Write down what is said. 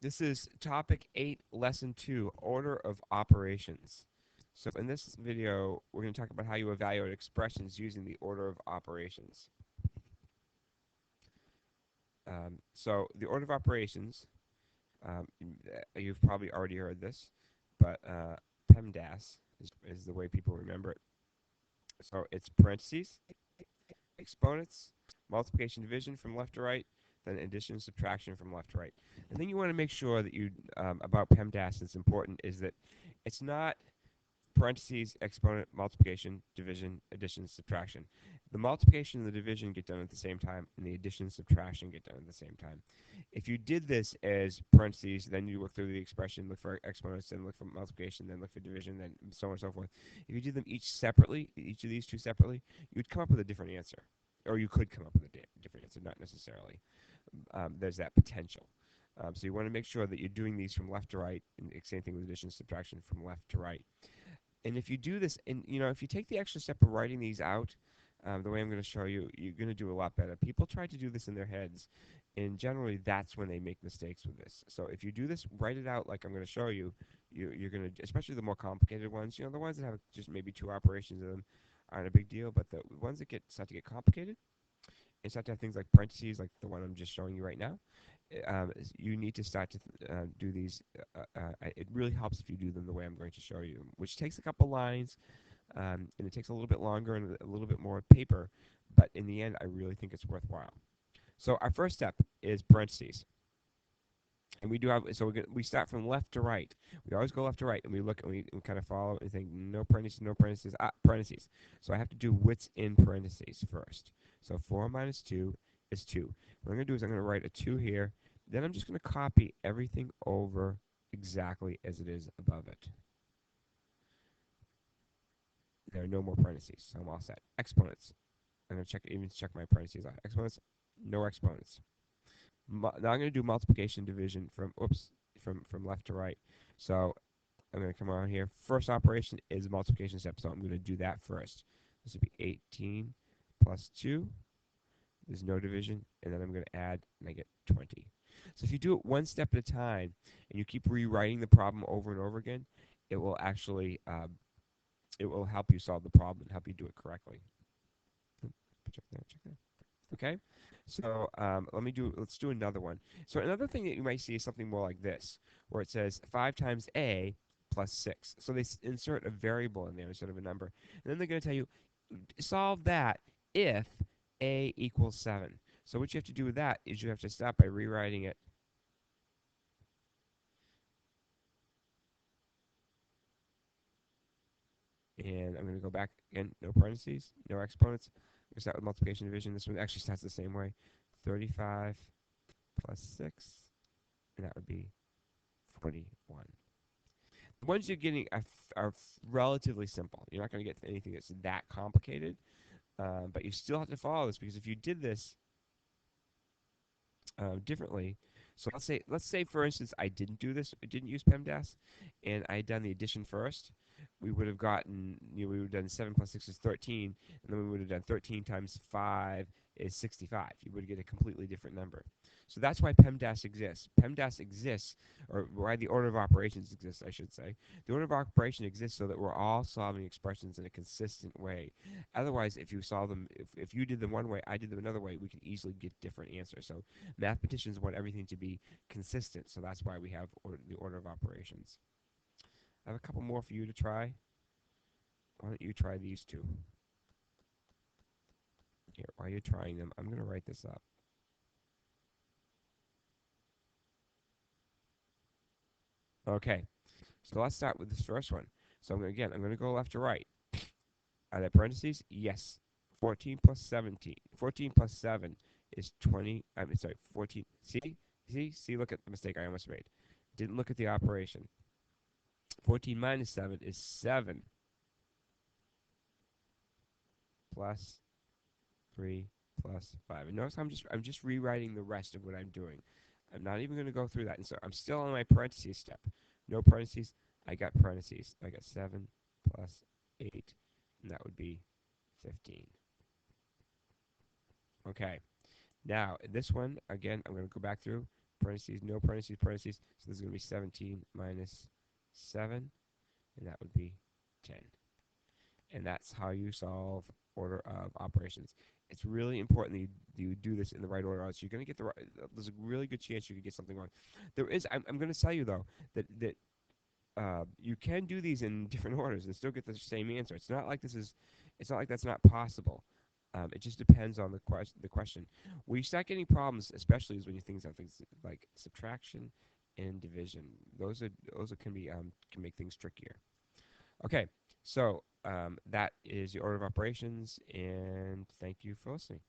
This is topic 8, lesson 2, order of operations. So in this video, we're going to talk about how you evaluate expressions using the order of operations. So the order of operations, you've probably already heard this, but PEMDAS is the way people remember it. So it's parentheses, exponents, multiplication, division from left to right, then addition, subtraction from left to right. The thing you want to make sure that you about PEMDAS that's important is that it's not parentheses, exponent, multiplication, division, addition, subtraction. The multiplication and the division get done at the same time, and the addition and subtraction get done at the same time. If you did this as parentheses, then you look through the expression, look for exponents, then look for multiplication, then look for division, then so on and so forth. If you did them each separately, each of these two separately, you'd come up with a different answer. Or you could come up with a different answer, not necessarily. There's that potential. So you want to make sure that you're doing these from left to right, and same thing with addition and subtraction from left to right. And if you do this, and if you take the extra step of writing these out, the way I'm going to show you, you're going to do a lot better. People try to do this in their heads, and generally that's when they make mistakes with this. So if you do this, write it out like I'm going to show you. You're going to, especially the more complicated ones. The ones that have just maybe two operations in them aren't a big deal, but the ones that start to get complicated, and start to have things like parentheses, like the one I'm just showing you right now, you need to start to do these. It really helps if you do them the way I'm going to show you, which takes a couple lines, and it takes a little bit longer and a little bit more paper, but in the end, I really think it's worthwhile. So our first step is parentheses. And we do have, so we start from left to right. We always go left to right, and we look and we kind of follow and think, no parentheses, no parentheses, parentheses. So I have to do what's in parentheses first. So 4 minus 2 is 2. What I'm going to do is I'm going to write a 2 here. Then I'm just going to copy everything over exactly as it is above it. There are no more parentheses, so I'm all set. Exponents. I'm going to check my parentheses out. Exponents, no exponents. Now I'm going to do multiplication division from left to right. So I'm going to come around here. First operation is multiplication step, so I'm going to do that first. This would be 18 plus 2. There's no division, and then I'm going to add, and I get 20. So if you do it one step at a time, and you keep rewriting the problem over and over again, it will actually it will help you solve the problem and help you do it correctly. Check that. Check that. Okay, so let's do another one. So another thing that you might see is something more like this, where it says 5 times a plus 6. So they insert a variable in there instead of a number. And then they're going to tell you, solve that if a equals 7. So what you have to do with that is you have to start by rewriting it. And I'm going to go back again, no parentheses, no exponents. We start with multiplication division. This one actually starts the same way. 35 plus 6, and that would be 41. The ones you're getting are relatively simple. You're not going to get anything that's that complicated, but you still have to follow this, because if you did this differently, so let's say for instance I didn't do this, I didn't use PEMDAS, and I had done the addition first, we would have gotten, we would have done 7 plus 6 is 13, and then we would have done 13 times 5 is 65. You would get a completely different number. So that's why PEMDAS exists. PEMDAS exists, or why the order of operations exists, I should say. The order of operation exists so that we're all solving expressions in a consistent way. Otherwise, if you solve them, if you did them one way, I did them another way, we can easily get different answers. So mathematicians want everything to be consistent, so that's why we have the order of operations. I have a couple more for you to try. Why don't you try these two? Here, while you're trying them, I'm going to write this up. Okay, so let's start with this first one. So I'm going to go left to right. Are there parentheses? Yes. 14 plus 17. 14 plus 7 is 20. I'm sorry, 14. See, look at the mistake I almost made. Didn't look at the operation. 14 minus 7 is 7 plus 3 plus 5. And notice I'm just rewriting the rest of what I'm doing. I'm not even going to go through that. And so I'm still on my parentheses step. No parentheses. I got parentheses. I got 7 plus 8, and that would be 15. Okay. Now, this one, again, I'm going to go back through parentheses, no parentheses, parentheses. So this is going to be 17 minus 7, and that would be 10. And that's how you solve order of operations. It's really important that you do this in the right order, else you're going to get the right. There's a really good chance you could get something wrong. There is. I'm going to tell you though that you can do these in different orders and still get the same answer. It's not like this is. It's not like that's not possible. It just depends on the question. Where you start getting problems, especially, is when you have things like subtraction and division. Those can be can make things trickier. Okay, so that is the order of operations, and thank you for listening.